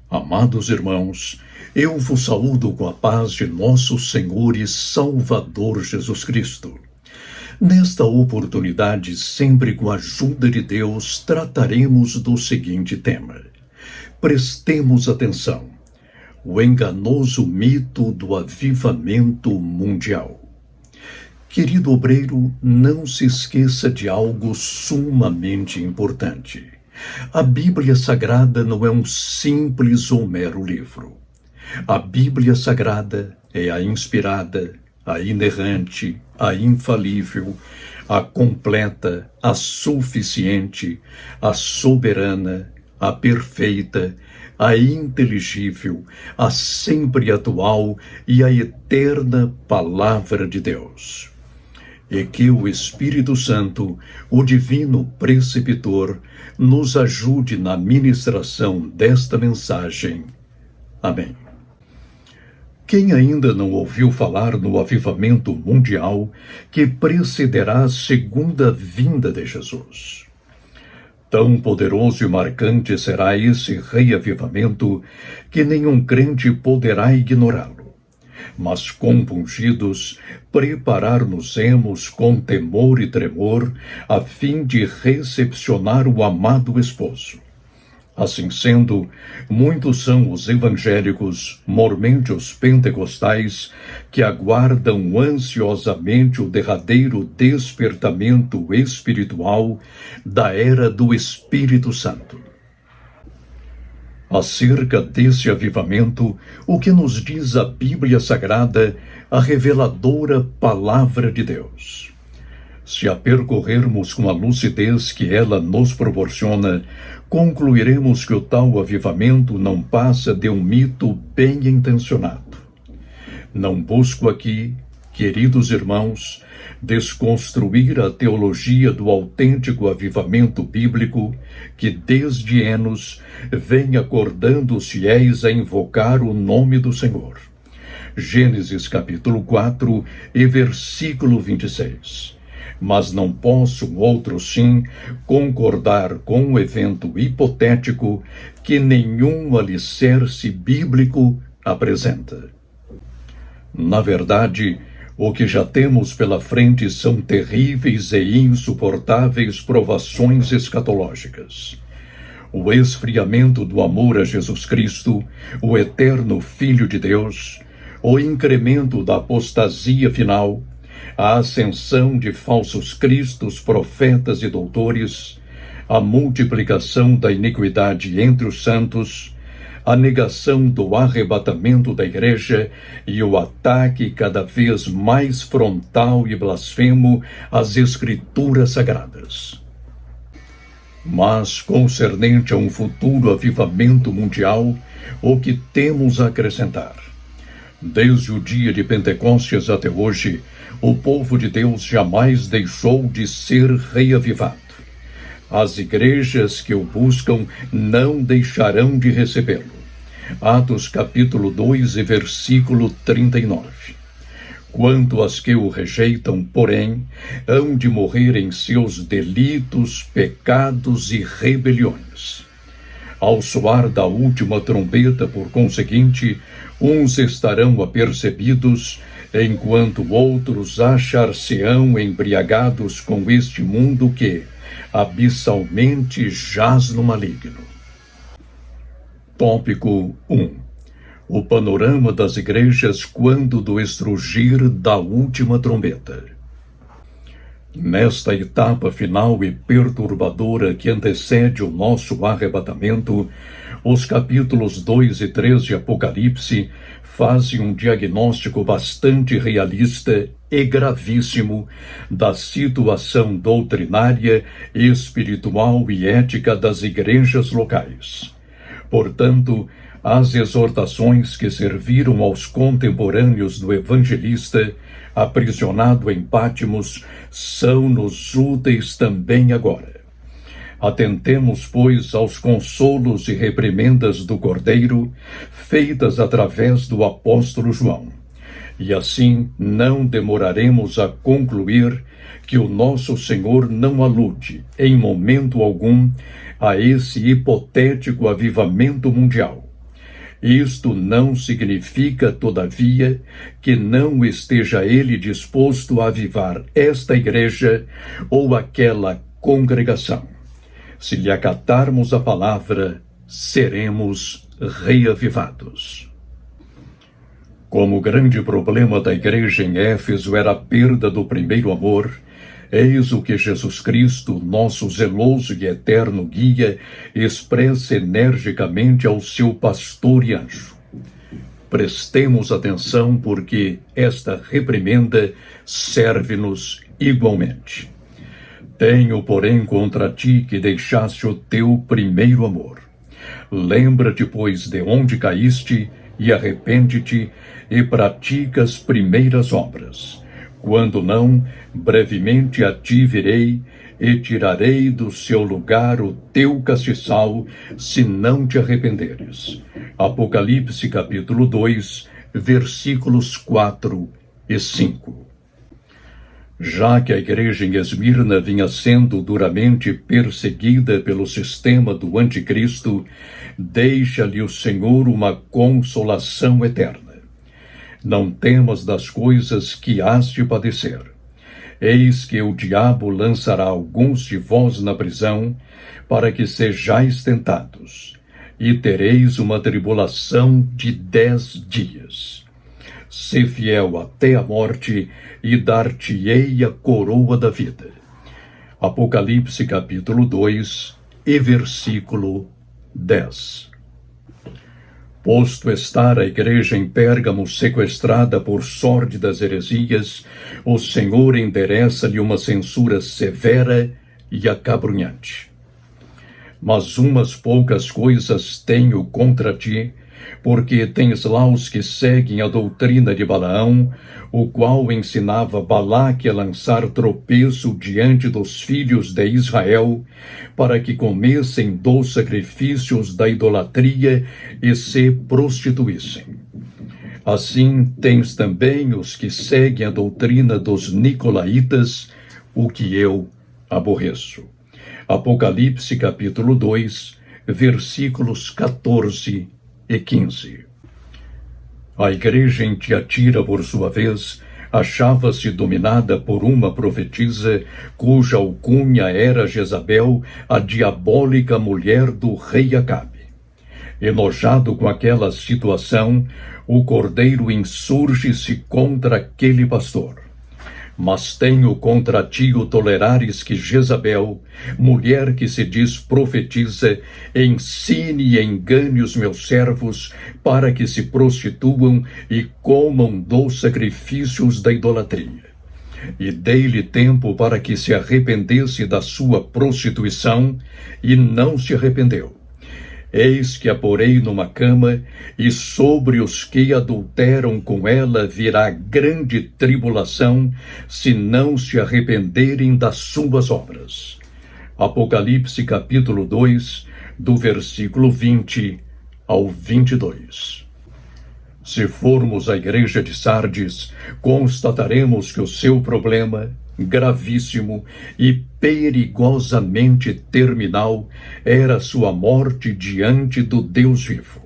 Amados irmãos, eu vos saúdo com a paz de nosso Senhor e Salvador Jesus Cristo. Nesta oportunidade, sempre com a ajuda de Deus, trataremos do seguinte tema. Prestemos atenção. O enganoso mito do avivamento mundial. Querido obreiro, não se esqueça de algo sumamente importante. A Bíblia Sagrada não é um simples ou mero livro. A Bíblia Sagrada é a inspirada, a inerrante, a infalível, a completa, a suficiente, a soberana, a perfeita, a inteligível, a sempre atual e a eterna Palavra de Deus. E que o Espírito Santo, o Divino Preceptor, nos ajude na ministração desta mensagem. Amém. Quem ainda não ouviu falar no avivamento mundial que precederá a segunda vinda de Jesus? Tão poderoso e marcante será esse reavivamento que nenhum crente poderá ignorá-lo. Mas compungidos, preparar-nos-emos com temor e tremor, a fim de recepcionar o amado esposo. Assim sendo, muitos são os evangélicos, mormente os pentecostais, que aguardam ansiosamente o derradeiro despertamento espiritual da era do Espírito Santo. Acerca desse avivamento, o que nos diz a Bíblia Sagrada, a reveladora Palavra de Deus? Se a percorrermos com a lucidez que ela nos proporciona, concluiremos que o tal avivamento não passa de um mito bem intencionado. Não busco aqui, queridos irmãos, desconstruir a teologia do autêntico avivamento bíblico que desde anos vem acordando os fiéis a invocar o nome do Senhor. Gênesis capítulo 4 e versículo 26. Mas não posso, outro sim, concordar com um evento hipotético que nenhum alicerce bíblico apresenta. Na verdade, o que já temos pela frente são terríveis e insuportáveis provações escatológicas. O esfriamento do amor a Jesus Cristo, o eterno Filho de Deus, o incremento da apostasia final, a ascensão de falsos cristos, profetas e doutores, a multiplicação da iniquidade entre os santos, a negação do arrebatamento da igreja e o ataque cada vez mais frontal e blasfemo às Escrituras Sagradas. Mas, concernente a um futuro avivamento mundial, o que temos a acrescentar? Desde o dia de Pentecostes até hoje, o povo de Deus jamais deixou de ser reavivado. As igrejas que o buscam não deixarão de recebê-lo. Atos capítulo 2 e versículo 39. Quanto às que o rejeitam, porém, hão de morrer em seus delitos, pecados e rebeliões. Ao soar da última trombeta, por conseguinte, uns estarão apercebidos, enquanto outros achar-se-ão embriagados com este mundo que, abissalmente, jaz no maligno. Tópico 1. O panorama das igrejas quando do estrugir da última trombeta. Nesta etapa final e perturbadora que antecede o nosso arrebatamento, os capítulos 2 e 3 de Apocalipse fazem um diagnóstico bastante realista e gravíssimo da situação doutrinária, espiritual e ética das igrejas locais. Portanto, as exortações que serviram aos contemporâneos do evangelista, aprisionado em Pátimos, são-nos úteis também agora. Atentemos, pois, aos consolos e reprimendas do Cordeiro, feitas através do apóstolo João. E assim não demoraremos a concluir que o nosso Senhor não alude, em momento algum, a esse hipotético avivamento mundial, Isto não significa, todavia, que não esteja ele disposto a avivar esta igreja ou aquela congregação. Se lhe acatarmos a palavra, seremos reavivados. Como o grande problema da igreja em Éfeso era a perda do primeiro amor, eis o que Jesus Cristo, nosso zeloso e eterno guia, expressa energicamente ao seu pastor e anjo. Prestemos atenção, porque esta reprimenda serve-nos igualmente. Tenho, porém, contra ti que deixaste o teu primeiro amor. Lembra-te, pois, de onde caíste, e arrepende-te, e pratica as primeiras obras. Quando não, brevemente a ti virei, e tirarei do seu lugar o teu castiçal, se não te arrependeres. Apocalipse capítulo 2, versículos 4 e 5. Já que a igreja em Esmirna vinha sendo duramente perseguida pelo sistema do anticristo, deixa-lhe o Senhor uma consolação eterna. Não temas das coisas que hás de padecer. Eis que o diabo lançará alguns de vós na prisão, para que sejais tentados, e tereis uma tribulação de 10 dias. Sê fiel até a morte, e dar-te-ei a coroa da vida. Apocalipse capítulo 2 e versículo 10. Posto estar a igreja em Pérgamo sequestrada por sórdidas heresias, o Senhor endereça-lhe uma censura severa e acabrunhante. Mas umas poucas coisas tenho contra ti, porque tens lá os que seguem a doutrina de Balaão, o qual ensinava Balaque a lançar tropeço diante dos filhos de Israel, para que comessem dos sacrifícios da idolatria e se prostituíssem. Assim tens também os que seguem a doutrina dos nicolaítas, o que eu aborreço. Apocalipse capítulo 2, versículos 14 e 15. A igreja em Tiatira, por sua vez, achava-se dominada por uma profetisa, cuja alcunha era Jezabel, a diabólica mulher do rei Acabe. Enojado com aquela situação, o cordeiro insurge-se contra aquele pastor. Mas tenho contra ti o tolerares que Jezabel, mulher que se diz profetiza, ensine e engane os meus servos, para que se prostituam e comam dos sacrifícios da idolatria. E dei-lhe tempo para que se arrependesse da sua prostituição, e não se arrependeu. Eis que a porei numa cama, e sobre os que adulteram com ela virá grande tribulação, se não se arrependerem das suas obras. Apocalipse capítulo 2, do versículo 20 ao 22. Se formos à igreja de Sardes, constataremos que o seu problema, gravíssimo e perigosamente terminal, era sua morte diante do Deus vivo.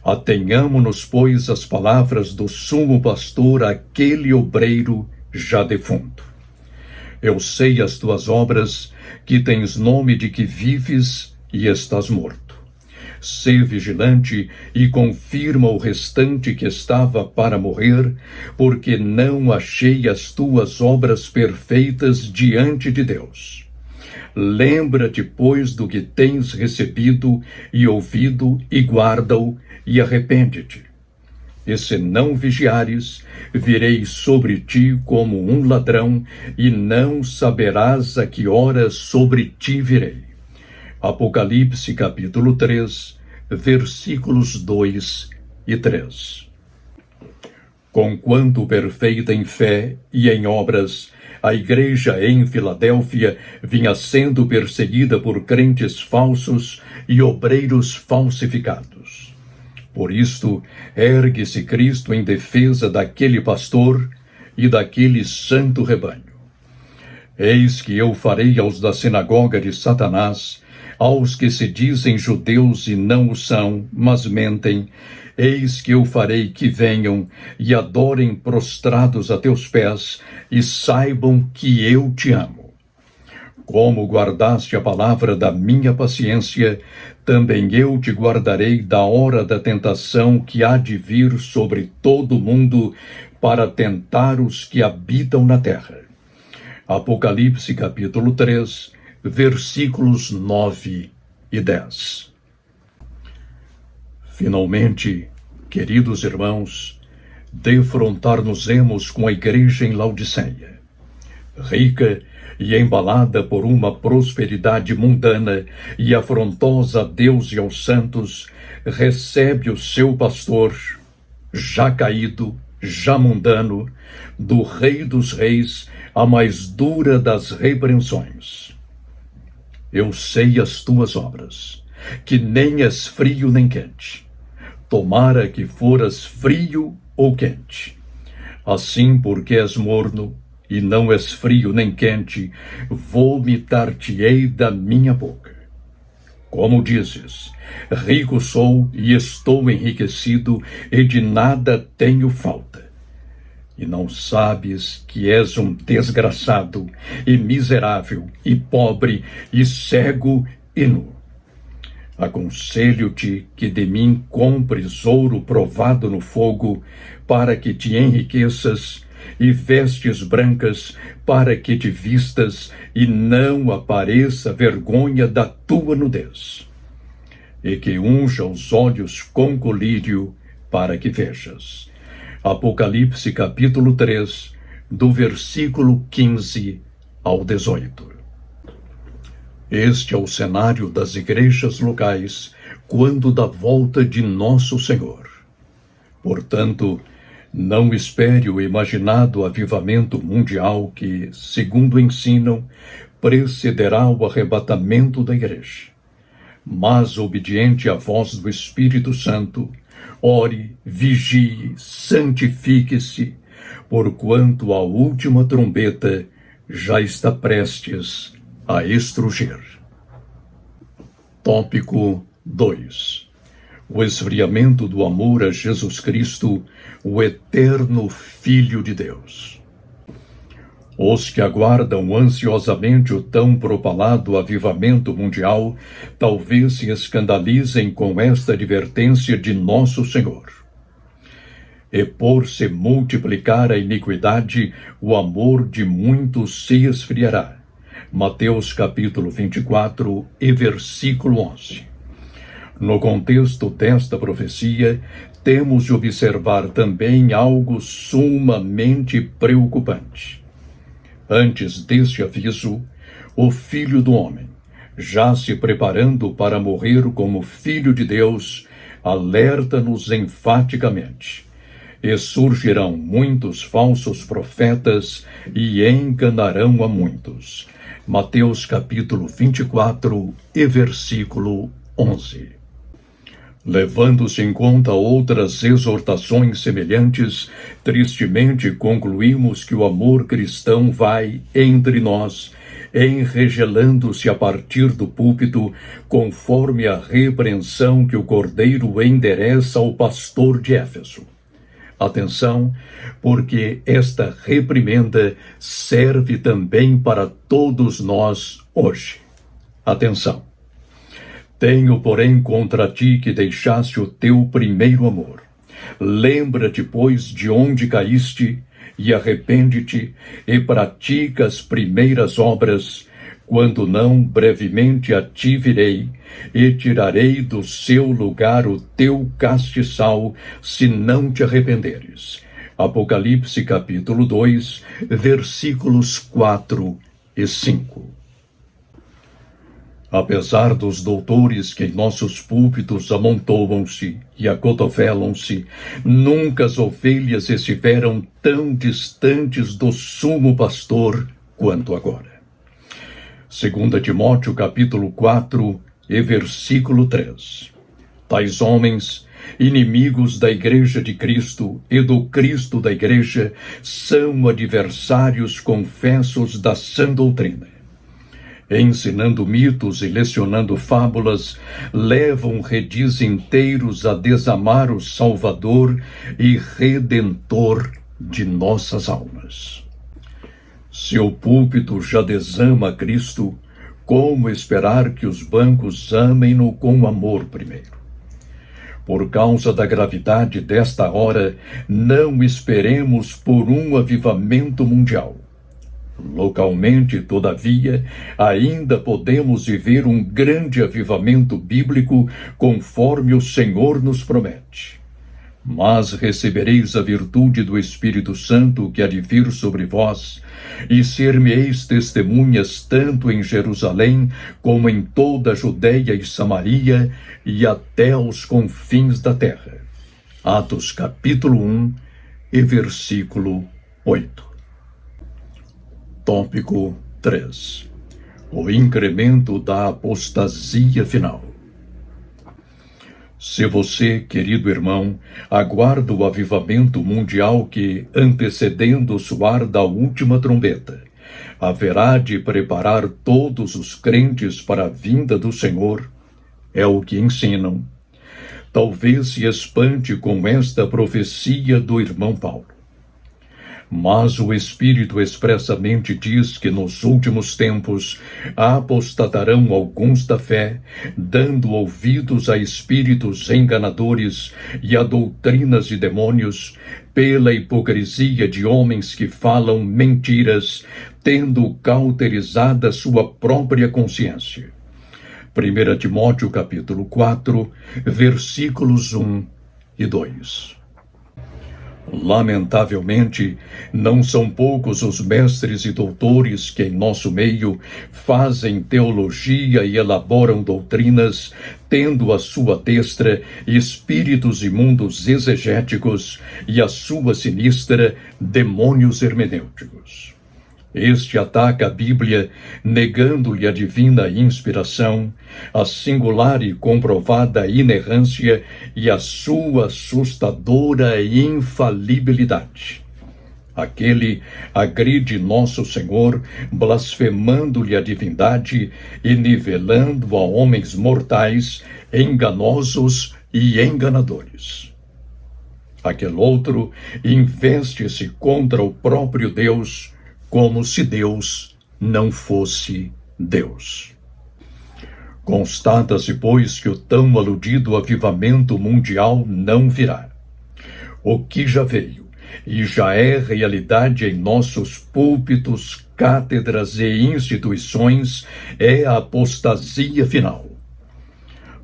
Atenhamo-nos, pois, às palavras do sumo pastor, aquele obreiro já defunto. Eu sei as tuas obras, que tens nome de que vives e estás morto. Sê vigilante e confirma o restante que estava para morrer, porque não achei as tuas obras perfeitas diante de Deus. Lembra-te, pois, do que tens recebido e ouvido, e guarda-o, e arrepende-te. E se não vigiares, virei sobre ti como um ladrão, e não saberás a que horas sobre ti virei. Apocalipse capítulo 3, versículos 2 e 3. Conquanto perfeita em fé e em obras, a igreja em Filadélfia vinha sendo perseguida por crentes falsos e obreiros falsificados. Por isto, ergue-se Cristo em defesa daquele pastor e daquele santo rebanho. Eis que eu farei aos da sinagoga de Satanás, Aos que se dizem judeus e não o são, mas mentem, eis que eu farei que venham e adorem prostrados a teus pés e saibam que eu te amo. Como guardaste a palavra da minha paciência, também eu te guardarei da hora da tentação que há de vir sobre todo o mundo para tentar os que habitam na terra. Apocalipse capítulo 3, versículos 9 e 10. Finalmente, queridos irmãos, defrontar-nos-emos com a igreja em Laodiceia, rica e embalada por uma prosperidade mundana e afrontosa a Deus e aos santos, recebe o seu pastor, já caído, já mundano, do Rei dos Reis, a mais dura das repreensões. Eu sei as tuas obras, que nem és frio nem quente. Tomara que foras frio ou quente. Assim, porque és morno, e não és frio nem quente, vomitar-te-ei da minha boca. Como dizes, rico sou e estou enriquecido, e de nada tenho falta. E não sabes que és um desgraçado, e miserável, e pobre, e cego, e nu. Aconselho-te que de mim compres ouro provado no fogo, para que te enriqueças, e vestes brancas, para que te vistas, e não apareça vergonha da tua nudez. E que unja os olhos com colírio, para que vejas. Apocalipse capítulo 3, do versículo 15 ao 18. Este é o cenário das igrejas locais quando da volta de nosso Senhor. Portanto, não espere o imaginado avivamento mundial que, segundo ensinam, precederá o arrebatamento da igreja. Mas, obediente à voz do Espírito Santo, ore, vigie, santifique-se, porquanto a última trombeta já está prestes a estrugir. Tópico 2. O esfriamento do amor a Jesus Cristo, o eterno Filho de Deus. Os que aguardam ansiosamente o tão propalado avivamento mundial, talvez se escandalizem com esta advertência de nosso Senhor. E por se multiplicar a iniquidade, o amor de muitos se esfriará. Mateus capítulo 24 e versículo 11. No contexto desta profecia, temos de observar também algo sumamente preocupante. Antes deste aviso, o Filho do Homem, já se preparando para morrer como Filho de Deus, alerta-nos enfaticamente. E surgirão muitos falsos profetas e enganarão a muitos. Mateus capítulo 24 e versículo 11. Levando-se em conta outras exortações semelhantes, tristemente concluímos que o amor cristão vai, entre nós, enregelando-se a partir do púlpito, conforme a repreensão que o Cordeiro endereça ao pastor de Éfeso. Atenção, porque esta reprimenda serve também para todos nós hoje. Atenção. Tenho, porém, contra ti que deixaste o teu primeiro amor. Lembra-te, pois, de onde caíste, e arrepende-te, e pratica as primeiras obras, quando não, brevemente a ti virei, e tirarei do seu lugar o teu castiçal, se não te arrependeres. Apocalipse capítulo 2, versículos 4 e 5. Apesar dos doutores que em nossos púlpitos amontoam-se e acotovelam-se, nunca as ovelhas estiveram tão distantes do sumo pastor quanto agora. 2 Timóteo capítulo 4 e versículo 3. Tais homens, inimigos da Igreja de Cristo e do Cristo da Igreja, são adversários confessos da sã doutrina. ensinando mitos e lecionando fábulas, levam redis inteiros a desamar o Salvador e Redentor de nossas almas. Se o púlpito já desama Cristo, como esperar que os bancos amem-no com amor primeiro? Por causa da gravidade desta hora, não esperemos por um avivamento mundial. Localmente, todavia, ainda podemos viver um grande avivamento bíblico conforme o Senhor nos promete. Mas recebereis a virtude do Espírito Santo que há de vir sobre vós, e ser-me-eis testemunhas tanto em Jerusalém como em toda a Judeia e Samaria e até aos confins da terra. Atos capítulo 1 e versículo 8. Tópico 3. O incremento da apostasia final. Se você, querido irmão, aguarda o avivamento mundial que, antecedendo o soar da última trombeta, haverá de preparar todos os crentes para a vinda do Senhor, é o que ensinam. Talvez se espante com esta profecia do irmão Paulo. Mas o Espírito expressamente diz que nos últimos tempos apostatarão alguns da fé, dando ouvidos a espíritos enganadores e a doutrinas de demônios, pela hipocrisia de homens que falam mentiras, tendo cauterizada sua própria consciência. 1 Timóteo capítulo 4, versículos 1 e 2. Lamentavelmente, não são poucos os mestres e doutores que em nosso meio fazem teologia e elaboram doutrinas, tendo à sua destra espíritos imundos exegéticos e à sua sinistra demônios hermenêuticos. Este ataca a Bíblia, negando-lhe a divina inspiração, a singular e comprovada inerrância e a sua assustadora infalibilidade. Aquele agride nosso Senhor, blasfemando-lhe a divindade e nivelando a homens mortais, enganosos e enganadores. Aquele outro investe-se contra o próprio Deus, como se Deus não fosse Deus. Constata-se, pois, que o tão aludido avivamento mundial não virá. O que já veio e já é realidade em nossos púlpitos, cátedras e instituições é a apostasia final.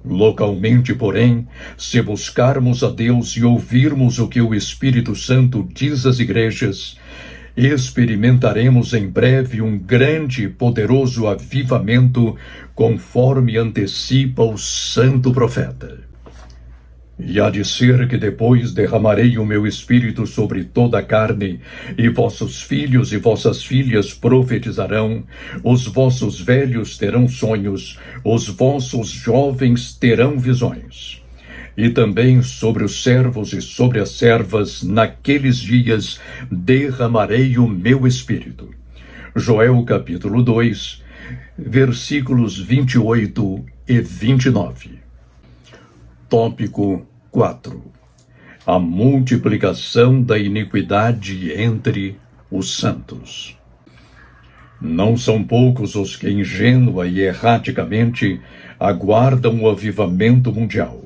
Localmente, porém, se buscarmos a Deus e ouvirmos o que o Espírito Santo diz às igrejas, experimentaremos em breve um grande e poderoso avivamento, conforme antecipa o santo profeta. E há de ser que depois derramarei o meu espírito sobre toda a carne, e vossos filhos e vossas filhas profetizarão, os vossos velhos terão sonhos, os vossos jovens terão visões. E também sobre os servos e sobre as servas, naqueles dias, derramarei o meu espírito. Joel capítulo 2, versículos 28 e 29. Tópico 4. A multiplicação da iniquidade entre os santos. Não são poucos os que ingênua e erraticamente aguardam o avivamento mundial.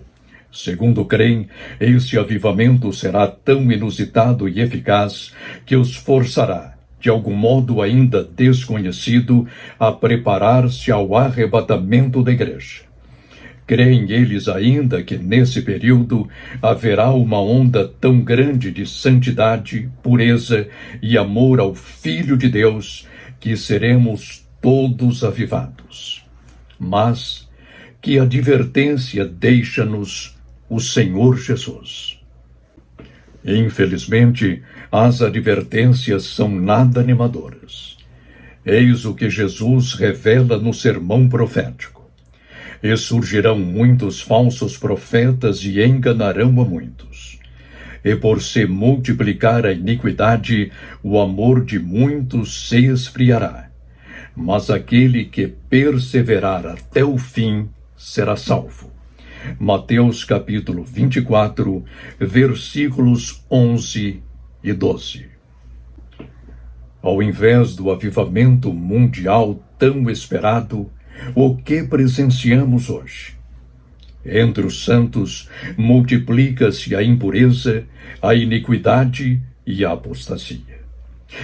Segundo creem, este avivamento será tão inusitado e eficaz que os forçará, de algum modo ainda desconhecido, a preparar-se ao arrebatamento da igreja. Creem eles ainda que nesse período haverá uma onda tão grande de santidade, pureza e amor ao Filho de Deus que seremos todos avivados. Mas que advertência deixa-nos o Senhor Jesus. Infelizmente, as advertências são nada animadoras. Eis o que Jesus revela no sermão profético. E surgirão muitos falsos profetas e enganarão a muitos. E por se multiplicar a iniquidade, o amor de muitos se esfriará. mas aquele que perseverar até o fim será salvo. Mateus capítulo 24, versículos 11 e 12. Ao invés do avivamento mundial tão esperado, o que presenciamos hoje? Entre os santos multiplica-se a impureza, a iniquidade e a apostasia.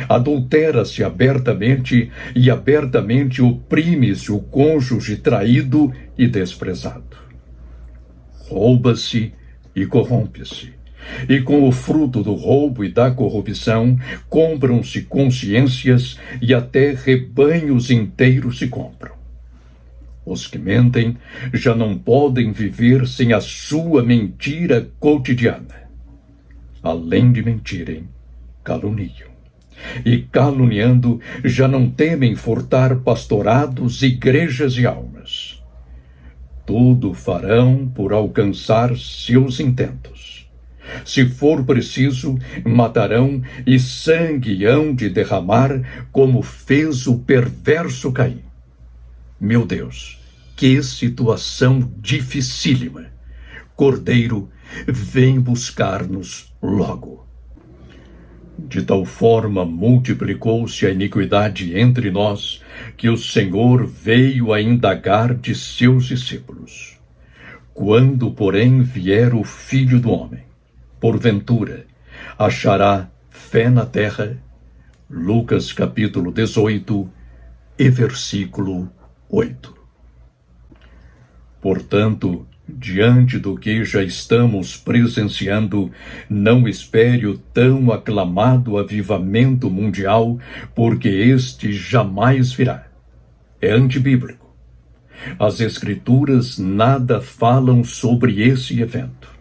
Adultera-se abertamente e abertamente oprime-se o cônjuge traído e desprezado. Rouba-se e corrompe-se. E com o fruto do roubo e da corrupção, compram-se consciências e até rebanhos inteiros se compram. Os que mentem já não podem viver sem a sua mentira cotidiana. Além de mentirem, caluniam. E caluniando, já não temem furtar pastorados, igrejas e almas. Tudo farão por alcançar seus intentos. Se for preciso, matarão e sangue hão de derramar, como fez o perverso Caim. Meu Deus, que situação dificílima! Cordeiro, vem buscar-nos logo. De tal forma multiplicou-se a iniquidade entre nós, que o Senhor veio a indagar de seus discípulos. Quando, porém, vier o Filho do Homem, porventura, achará fé na terra? Lucas capítulo 18 e versículo 8. Portanto, diante do que já estamos presenciando, não espere o tão aclamado avivamento mundial, porque este jamais virá. É antibíblico. As Escrituras nada falam sobre esse evento.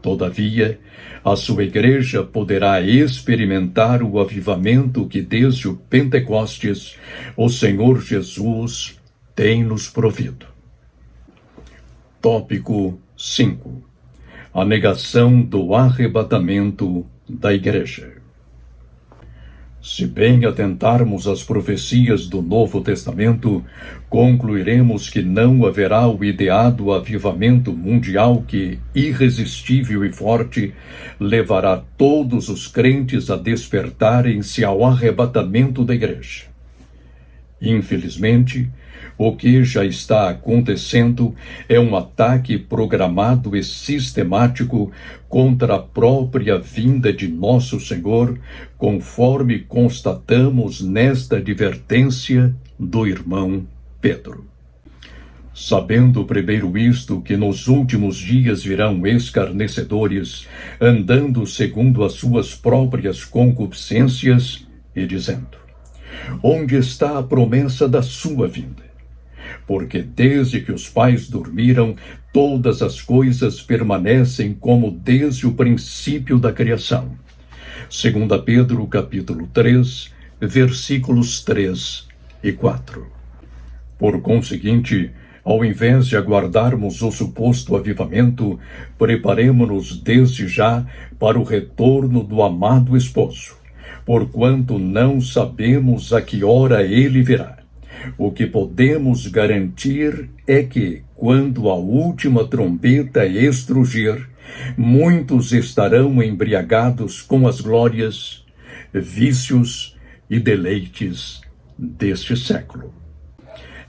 Todavia, a sua igreja poderá experimentar o avivamento que desde o Pentecostes o Senhor Jesus tem nos provido. Tópico 5. A negação do arrebatamento da igreja. Se bem atentarmos às profecias do Novo Testamento, concluiremos que não haverá o ideado avivamento mundial que, irresistível e forte, levará todos os crentes a despertarem-se ao arrebatamento da igreja. Infelizmente, o que já está acontecendo é um ataque programado e sistemático contra a própria vinda de nosso Senhor, conforme constatamos nesta advertência do irmão Pedro. Sabendo primeiro isto, que nos últimos dias virão escarnecedores, andando segundo as suas próprias concupiscências, e dizendo: onde está a promessa da sua vinda? Porque desde que os pais dormiram, todas as coisas permanecem como desde o princípio da criação. 2 Pedro capítulo 3, versículos 3 e 4. Por conseguinte, ao invés de aguardarmos o suposto avivamento, preparemo-nos desde já para o retorno do amado esposo, porquanto não sabemos a que hora ele virá. O que podemos garantir é que, quando a última trombeta estrugir, muitos estarão embriagados com as glórias, vícios e deleites deste século.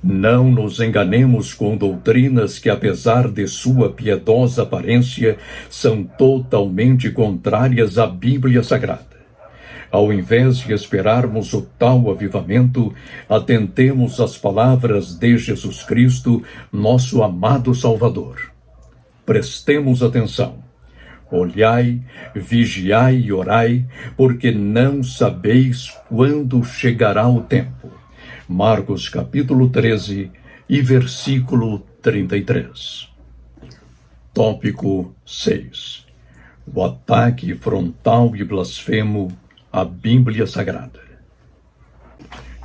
Não nos enganemos com doutrinas que, apesar de sua piedosa aparência, são totalmente contrárias à Bíblia Sagrada. Ao invés de esperarmos o tal avivamento, atentemos às palavras de Jesus Cristo, nosso amado Salvador. Prestemos atenção. Olhai, vigiai e orai, porque não sabeis quando chegará o tempo. Marcos capítulo 13 e versículo 33. Tópico 6. O ataque frontal e blasfemo à Bíblia Sagrada.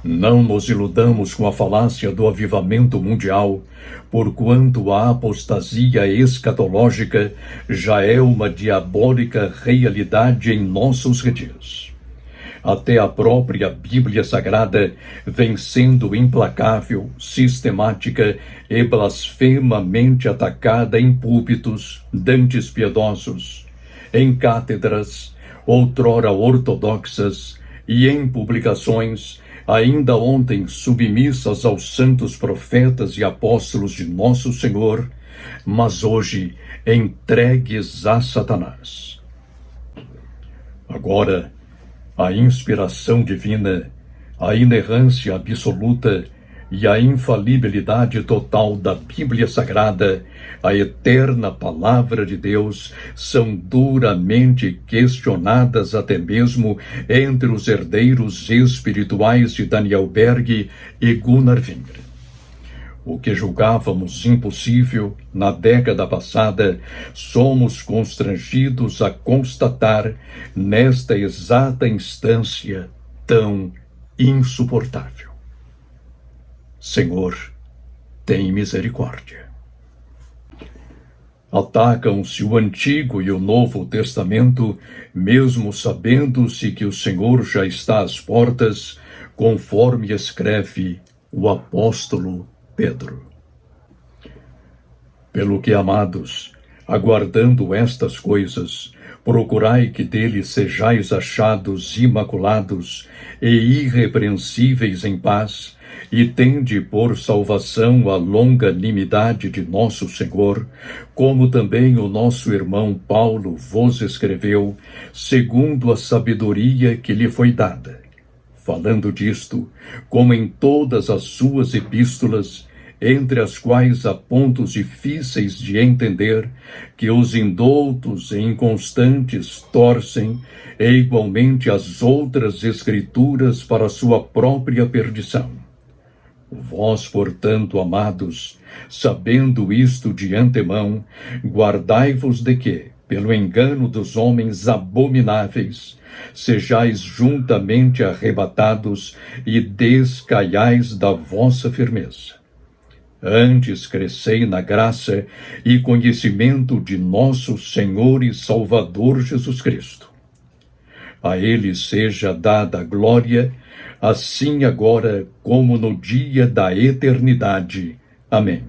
Não nos iludamos com a falácia do avivamento mundial, porquanto a apostasia escatológica já é uma diabólica realidade em nossos dias. até a própria Bíblia Sagrada, vem sendo implacável, sistemática e blasfemamente atacada em púlpitos dantes piedosos, em cátedras, outrora ortodoxas, e em publicações, ainda ontem submissas aos santos profetas e apóstolos de nosso Senhor, mas hoje entregues a Satanás. Agora, a inspiração divina, a inerrância absoluta e a infalibilidade total da Bíblia Sagrada, a eterna Palavra de Deus, são duramente questionadas até mesmo entre os herdeiros espirituais de Daniel Berg e Gunnar Wingre. O que julgávamos impossível na década passada, somos constrangidos a constatar nesta exata instância tão insuportável. Senhor, tem misericórdia. Atacam-se o Antigo e o Novo Testamento, mesmo sabendo-se que o Senhor já está às portas, conforme escreve o apóstolo Pedro. Pelo que, amados, aguardando estas coisas, procurai que dele sejais achados imaculados e irrepreensíveis em paz, e tende por salvação a longanimidade de nosso Senhor, como também o nosso irmão Paulo vos escreveu, segundo a sabedoria que lhe foi dada. Falando disto, como em todas as suas epístolas, entre as quais há pontos difíceis de entender, que os indoutos e inconstantes torcem, e igualmente as outras escrituras para sua própria perdição. Vós, portanto, amados, sabendo isto de antemão, guardai-vos de que, pelo engano dos homens abomináveis, sejais juntamente arrebatados e descaiais da vossa firmeza. Antes crescei na graça e conhecimento de nosso Senhor e Salvador Jesus Cristo. A ele seja dada a glória, assim agora como no dia da eternidade. Amém.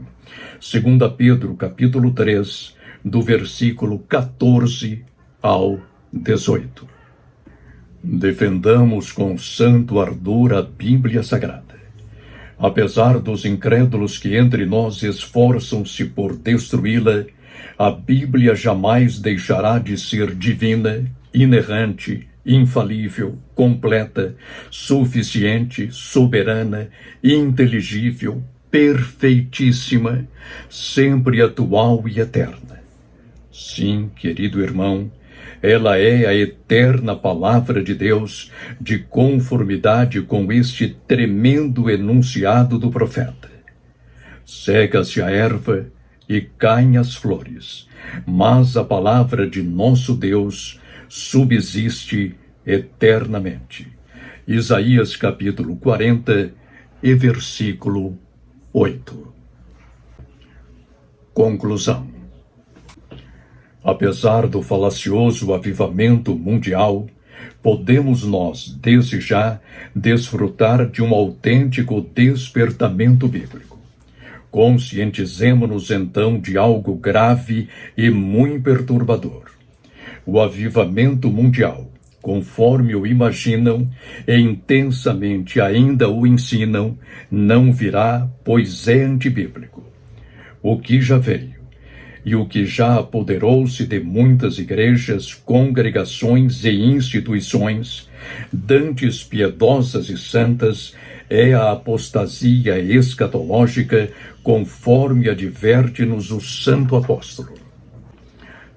2 Pedro, capítulo 3, do versículo 14 ao 18. Defendamos com santo ardor a Bíblia Sagrada. Apesar dos incrédulos que entre nós esforçam-se por destruí-la, a Bíblia jamais deixará de ser divina, inerrante, infalível, completa, suficiente, soberana, inteligível, perfeitíssima, sempre atual e eterna. Sim, querido irmão, ela é a eterna Palavra de Deus, de conformidade com este tremendo enunciado do profeta. Cega-se a erva e caem as flores, mas a palavra de nosso Deus subsiste eternamente. Isaías capítulo 40 e versículo 8. Conclusão. Apesar do falacioso avivamento mundial, podemos nós, desde já, desfrutar de um autêntico despertamento bíblico. Conscientizemo-nos então de algo grave e muito perturbador. O avivamento mundial, conforme o imaginam e intensamente ainda o ensinam, não virá, pois é antibíblico. O que já veio e o que já apoderou-se de muitas igrejas, congregações e instituições, dantes piedosas e santas, é a apostasia escatológica, conforme adverte-nos o santo apóstolo.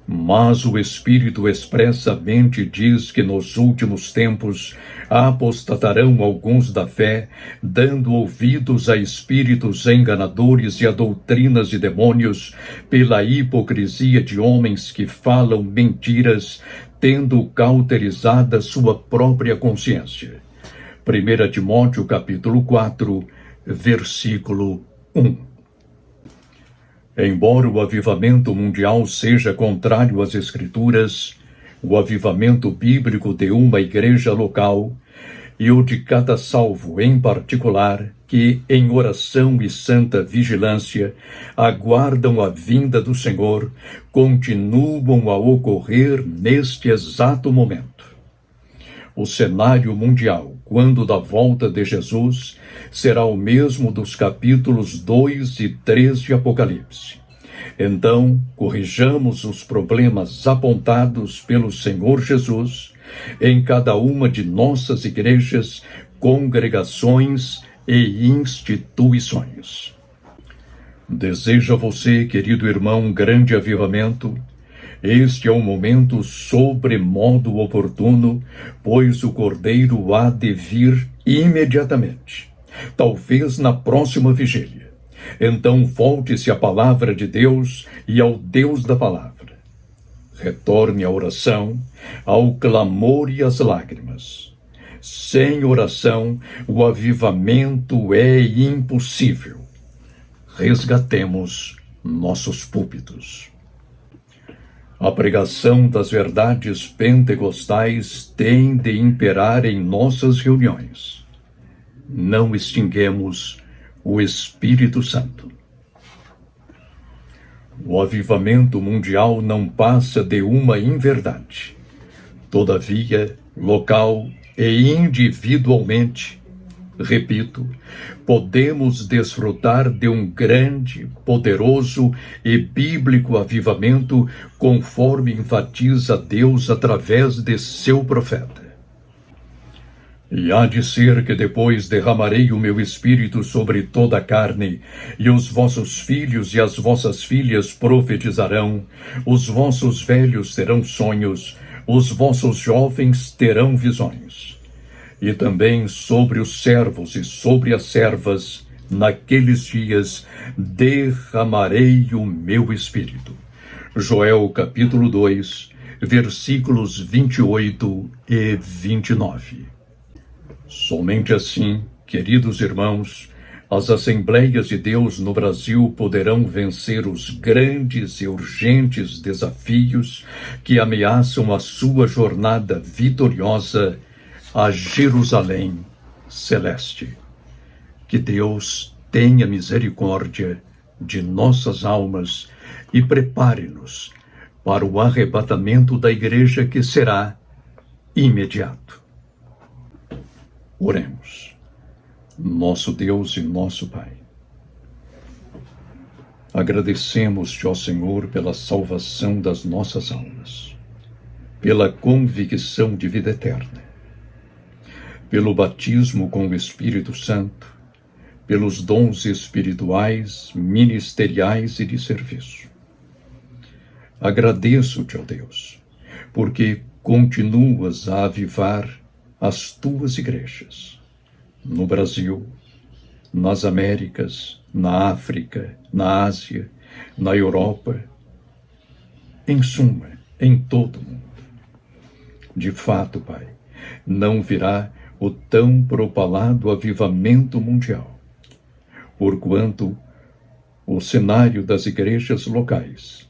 Mas o Espírito expressamente diz que nos últimos tempos apostatarão alguns da fé, dando ouvidos a espíritos enganadores e a doutrinas de demônios, pela hipocrisia de homens que falam mentiras, tendo cauterizada sua própria consciência. 1 Timóteo capítulo 4, versículo 1. Embora o avivamento mundial seja contrário às Escrituras, o avivamento bíblico de uma igreja local, e o de cada salvo em particular, que, em oração e santa vigilância, aguardam a vinda do Senhor, continuam a ocorrer neste exato momento. O cenário mundial, quando da volta de Jesus, será o mesmo dos capítulos 2 e 3 de Apocalipse. Então, corrijamos os problemas apontados pelo Senhor Jesus em cada uma de nossas igrejas, congregações e instituições. Deseja você, querido irmão, grande avivamento? Este é um momento sobremodo oportuno, pois o Cordeiro há de vir imediatamente, talvez na próxima vigília. Então volte-se à palavra de Deus e ao Deus da palavra. Retorne à oração, ao clamor e às lágrimas. Sem oração, o avivamento é impossível. Resgatemos nossos púlpitos. A pregação das verdades pentecostais tem de imperar em nossas reuniões. Não extinguemos o Espírito Santo. O avivamento mundial não passa de uma inverdade. Todavia, local e individualmente, repito, podemos desfrutar de um grande, poderoso e bíblico avivamento, conforme enfatiza Deus através de seu profeta. E há de ser que depois derramarei o meu espírito sobre toda a carne, e os vossos filhos e as vossas filhas profetizarão, os vossos velhos terão sonhos, os vossos jovens terão visões. E também sobre os servos e sobre as servas, naqueles dias, derramarei o meu espírito. Joel capítulo 2, versículos 28 e 29. Somente assim, queridos irmãos, as Assembleias de Deus no Brasil poderão vencer os grandes e urgentes desafios que ameaçam a sua jornada vitoriosa a Jerusalém celeste. Que Deus tenha misericórdia de nossas almas e prepare-nos para o arrebatamento da Igreja, que será imediato. Oremos. Nosso Deus e nosso Pai, agradecemos-te, ó Senhor, pela salvação das nossas almas, pela convicção de vida eterna, pelo batismo com o Espírito Santo, pelos dons espirituais, ministeriais e de serviço. Agradeço-te, ó Deus, porque continuas a avivar as tuas igrejas, no Brasil, nas Américas, na África, na Ásia, na Europa, em suma, em todo o mundo. De fato, Pai, não virá o tão propalado avivamento mundial, porquanto o cenário das igrejas locais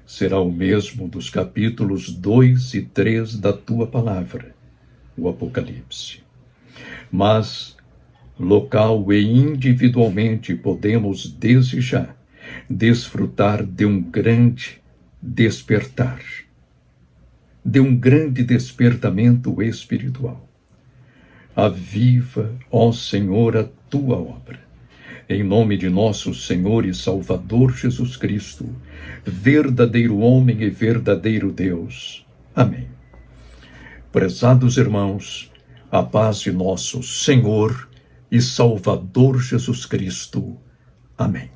será o mesmo dos capítulos 2 e 3 da tua palavra, o Apocalipse. Mas, local e individualmente, podemos desde já desfrutar de um grande despertar, de um grande despertamento espiritual. Aviva, ó Senhor, a tua obra. Em nome de nosso Senhor e Salvador Jesus Cristo, verdadeiro homem e verdadeiro Deus. Amém. Prezados irmãos, a paz de nosso Senhor e Salvador Jesus Cristo. Amém.